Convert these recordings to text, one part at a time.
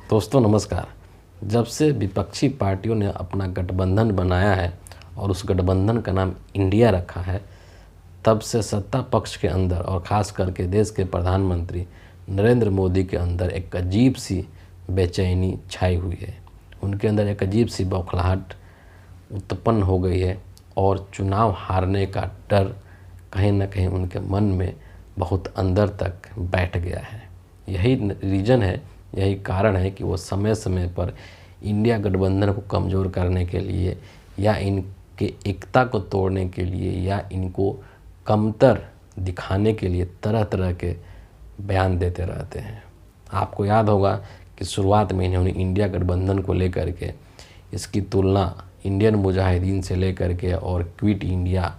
दोस्तों नमस्कार। जब से विपक्षी पार्टियों ने अपना गठबंधन बनाया है और उस गठबंधन का नाम इंडिया रखा है, तब से सत्ता पक्ष के अंदर और ख़ास करके देश के प्रधानमंत्री नरेंद्र मोदी के अंदर एक अजीब सी बेचैनी छाई हुई है। उनके अंदर एक अजीब सी बौखलाहट उत्पन्न हो गई है और चुनाव हारने का डर कहीं ना कहीं उनके मन में बहुत अंदर तक बैठ गया है। यही रीज़न है, यही कारण है कि वो समय समय पर इंडिया गठबंधन को कमज़ोर करने के लिए या इनके एकता को तोड़ने के लिए या इनको कमतर दिखाने के लिए तरह तरह के बयान देते रहते हैं। आपको याद होगा कि शुरुआत में इन्होंने इंडिया गठबंधन को लेकर के इसकी तुलना इंडियन मुजाहिदीन से लेकर के और क्विट इंडिया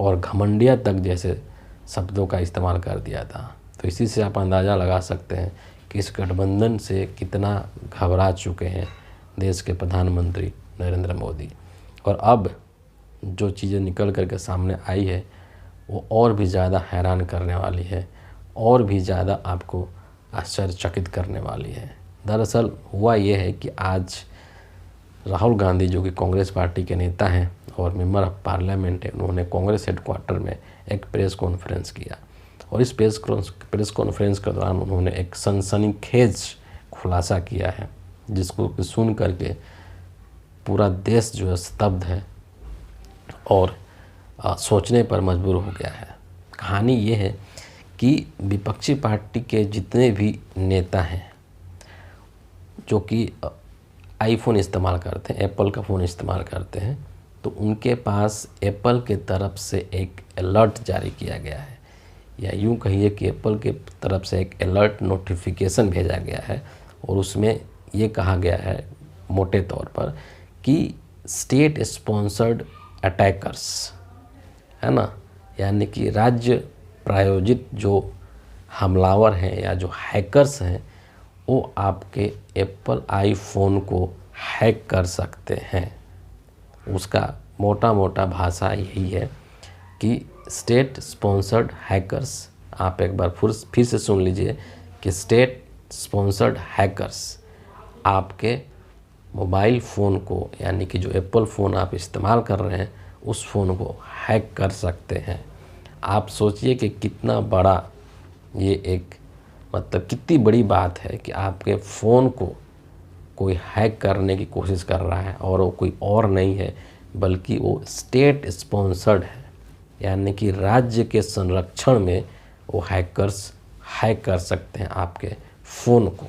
और घमंडिया तक जैसे शब्दों का इस्तेमाल कर दिया था। तो इसी से आप अंदाज़ा लगा सकते हैं कि इस गठबंधन से कितना घबरा चुके हैं देश के प्रधानमंत्री नरेंद्र मोदी। और अब जो चीज़ें निकल करके सामने आई है वो और भी ज़्यादा हैरान करने वाली है और भी ज़्यादा आपको आश्चर्यचकित करने वाली है। दरअसल हुआ ये है कि आज राहुल गांधी जो कि कांग्रेस पार्टी के नेता हैं और मेंबर ऑफ पार्लियामेंट है, उन्होंने कांग्रेस हेडक्वार्टर में एक प्रेस कॉन्फ्रेंस किया और इस प्रेस कॉन्फ्रेंस के दौरान उन्होंने एक सनसनीखेज खुलासा किया है जिसको सुन करके पूरा देश जो है स्तब्ध है और सोचने पर मजबूर हो गया है। कहानी ये है कि विपक्षी पार्टी के जितने भी नेता हैं जो कि आईफोन इस्तेमाल करते हैं, एप्पल का फ़ोन इस्तेमाल करते हैं, तो उनके पास एप्पल के तरफ से एक अलर्ट जारी किया गया है, या यूँ कहिए कि एप्पल के तरफ से एक अलर्ट नोटिफिकेशन भेजा गया है और उसमें ये कहा गया है मोटे तौर पर कि स्टेट स्पॉन्सर्ड अटैकर्स, है ना, यानी कि राज्य प्रायोजित जो हमलावर हैं या जो हैकर्स हैं वो आपके एप्पल आईफोन को हैक कर सकते हैं। उसका मोटा मोटा भाषा यही है कि स्टेट स्पॉन्सर्ड हैकर्स, आप एक बार फिर से सुन लीजिए कि स्टेट स्पॉन्सर्ड हैकर्स आपके मोबाइल फ़ोन को, यानी कि जो एप्पल फ़ोन आप इस्तेमाल कर रहे हैं उस फ़ोन को हैक कर सकते हैं। आप सोचिए कि कितना बड़ा ये एक मतलब कितनी बड़ी बात है कि आपके फ़ोन को कोई हैक करने की कोशिश कर रहा है और वो कोई और नहीं है बल्कि वो स्टेट स्पॉन्सर्ड है, यानी कि राज्य के संरक्षण में वो हैकर्स हैक कर सकते हैं आपके फ़ोन को।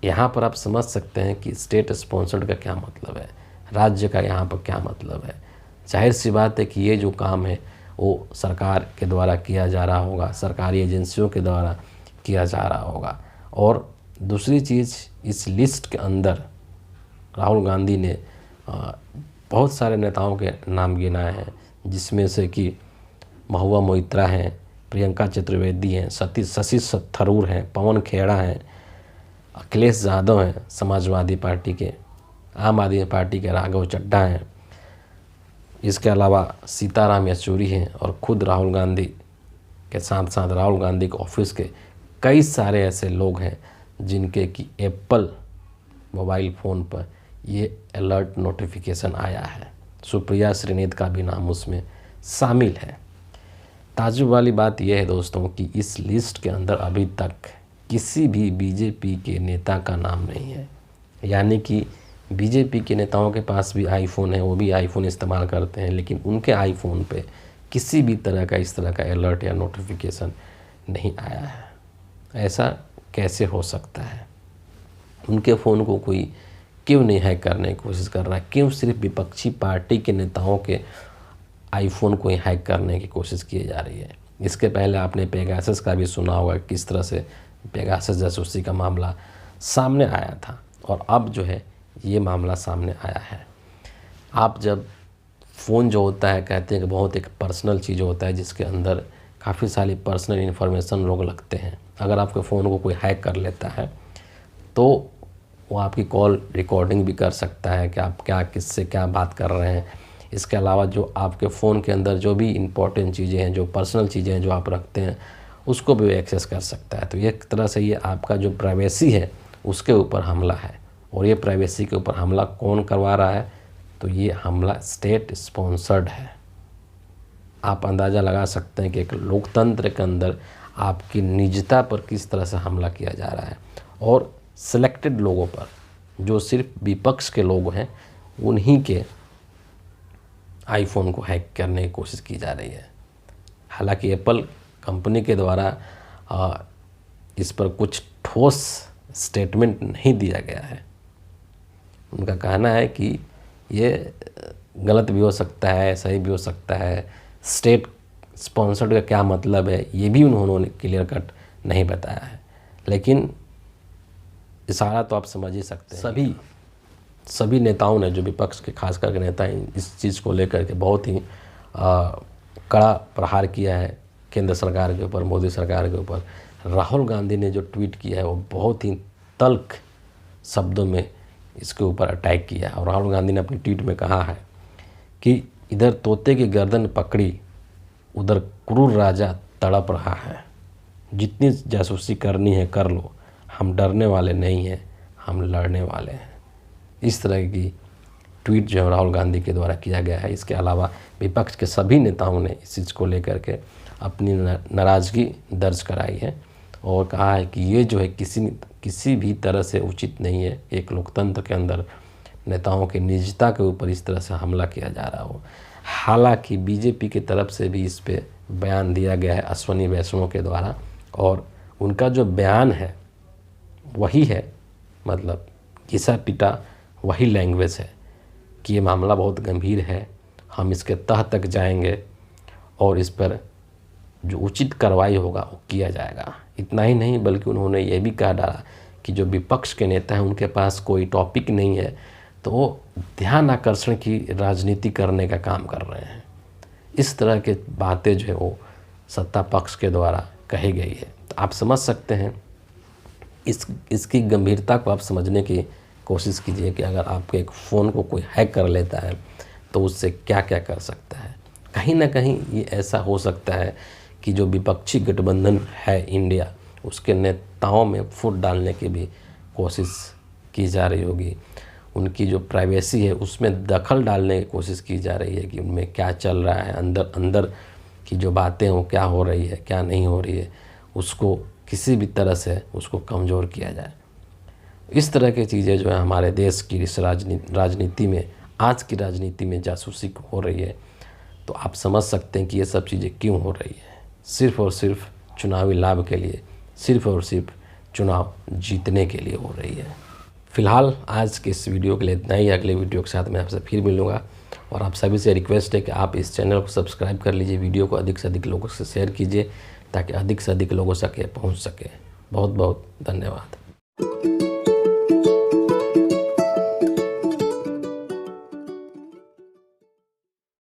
यहाँ पर आप समझ सकते हैं कि स्टेट स्पॉन्सर्ड का क्या मतलब है, राज्य का यहाँ पर क्या मतलब है। जाहिर सी बात है कि ये जो काम है वो सरकार के द्वारा किया जा रहा होगा, सरकारी एजेंसियों के द्वारा किया जा रहा होगा। और दूसरी चीज़, इस लिस्ट के अंदर राहुल गांधी ने बहुत सारे नेताओं के नाम गिनाए हैं, जिसमें से कि महुआ मोइत्रा हैं, प्रियंका चतुर्वेदी हैं, शशि थरूर हैं, पवन खेड़ा हैं, अखिलेश यादव हैं समाजवादी पार्टी के, आम आदमी पार्टी के राघव चड्ढा हैं, इसके अलावा सीताराम येचुरी हैं और ख़ुद राहुल गांधी के साथ साथ राहुल गांधी के ऑफिस के कई सारे ऐसे लोग हैं जिनके कि एप्पल मोबाइल फ़ोन पर ये अलर्ट नोटिफिकेशन आया है। सुप्रिया श्रीनेत का भी नाम उसमें शामिल है। ताज्जुब वाली बात यह है दोस्तों कि इस लिस्ट के अंदर अभी तक किसी भी बीजेपी के नेता का नाम नहीं है, यानी कि बीजेपी के नेताओं के पास भी आईफोन है, वो भी आईफोन इस्तेमाल करते हैं, लेकिन उनके आईफोन पे किसी भी तरह का इस तरह का अलर्ट या नोटिफिकेशन नहीं आया है। ऐसा कैसे हो सकता है? उनके फ़ोन को कोई क्यों नहीं हैक करने की कोशिश कर रहा है? क्यों सिर्फ विपक्षी पार्टी के नेताओं के आईफोन को ही हैक करने की कोशिश की जा रही है? इसके पहले आपने पेगासस का भी सुना होगा, किस तरह से पेगासस जासूसी का मामला सामने आया था और अब जो है ये मामला सामने आया है। आप जब फ़ोन जो होता है, कहते हैं कि बहुत एक पर्सनल चीज़ होता है जिसके अंदर काफ़ी सारी पर्सनल इन्फॉर्मेशन लोग लगते हैं। अगर आपके फ़ोन को कोई हैक कर लेता है तो वो आपकी कॉल रिकॉर्डिंग भी कर सकता है कि आप क्या किससे क्या बात कर रहे हैं। इसके अलावा जो आपके फ़ोन के अंदर जो भी इम्पोर्टेंट चीज़ें हैं, जो पर्सनल चीज़ें हैं जो आप रखते हैं, उसको भी एक्सेस कर सकता है। तो एक तरह से ये आपका जो प्राइवेसी है उसके ऊपर हमला है। और ये प्राइवेसी के ऊपर हमला कौन करवा रहा है? तो ये हमला स्टेट स्पॉन्सर्ड है। आप अंदाज़ा लगा सकते हैं कि एक लोकतंत्र के अंदर आपकी निजता पर किस तरह से हमला किया जा रहा है, और सिलेक्टेड लोगों पर, जो सिर्फ विपक्ष के लोग हैं, उन्हीं के आईफोन को हैक करने की कोशिश की जा रही है। हालांकि एप्पल कंपनी के द्वारा इस पर कुछ ठोस स्टेटमेंट नहीं दिया गया है। उनका कहना है कि ये गलत भी हो सकता है, सही भी हो सकता है। स्टेट स्पॉन्सर्ड का क्या मतलब है, ये भी उन्होंने क्लियर कट नहीं बताया है। लेकिन इशारा तो आप समझ ही सकते हैं। सभी नेताओं ने, जो विपक्ष के खास करके नेता हैं, इस चीज़ को लेकर के बहुत ही कड़ा प्रहार किया है केंद्र सरकार के ऊपर, मोदी सरकार के ऊपर। राहुल गांधी ने जो ट्वीट किया है वो बहुत ही तल्ख शब्दों में इसके ऊपर अटैक किया है। और राहुल गांधी ने अपनी ट्वीट में कहा है कि इधर तोते की गर्दन पकड़ी, उधर क्रूर राजा तड़प रहा है। जितनी जासूसी करनी है कर लो, हम डरने वाले नहीं हैं, हम लड़ने वाले हैं। इस तरह की ट्वीट जो है राहुल गांधी के द्वारा किया गया है। इसके अलावा विपक्ष के सभी नेताओं ने इस चीज़ को लेकर के अपनी नाराज़गी दर्ज कराई है और कहा है कि ये जो है किसी भी तरह से उचित नहीं है। एक लोकतंत्र के अंदर नेताओं की निजता के ऊपर इस तरह से हमला किया जा रहा हो। हालांकि बीजेपी की तरफ से भी इस पे बयान दिया गया है अश्विनी वैष्णव के द्वारा, और उनका जो बयान है वही है, मतलब घिसा पिटा वही लैंग्वेज है कि ये मामला बहुत गंभीर है, हम इसके तह तक जाएंगे और इस पर जो उचित कार्रवाई होगा वो किया जाएगा। इतना ही नहीं, बल्कि उन्होंने ये भी कहा डाला कि जो विपक्ष के नेता हैं उनके पास कोई टॉपिक नहीं है, तो वो ध्यान आकर्षण की राजनीति करने का काम कर रहे हैं। इस तरह के बातें जो है वो सत्ता पक्ष के द्वारा कही गई है। तो आप समझ सकते हैं, इसकी गंभीरता को आप समझने की कोशिश कीजिए कि अगर आपके एक फ़ोन को कोई हैक कर लेता है तो उससे क्या क्या कर सकता है। कहीं ना कहीं ये ऐसा हो सकता है कि जो विपक्षी गठबंधन है इंडिया, उसके नेताओं में फूट डालने की भी कोशिश की जा रही होगी। उनकी जो प्राइवेसी है उसमें दखल डालने की कोशिश की जा रही है कि उनमें क्या चल रहा है, अंदर की जो बातें हैं वो क्या हो रही है, क्या नहीं हो रही है, उसको किसी भी तरह से उसको कमज़ोर किया जाए। इस तरह की चीज़ें जो है हमारे देश की इस राजनीति में, आज की राजनीति में जासूसी हो रही है। तो आप समझ सकते हैं कि ये सब चीज़ें क्यों हो रही है। सिर्फ़ और सिर्फ चुनावी लाभ के लिए, सिर्फ़ और सिर्फ चुनाव जीतने के लिए हो रही है। फ़िलहाल आज के इस वीडियो के लिए इतना ही। अगले वीडियो के साथ मैं आपसे फिर मिलूँगा, और आप सभी से रिक्वेस्ट है कि आप इस चैनल को सब्सक्राइब कर लीजिए, वीडियो को अधिक से अधिक लोगों से शेयर कीजिए ताकि अधिक से अधिक लोगों तक ये पहुँच सके। बहुत बहुत धन्यवाद।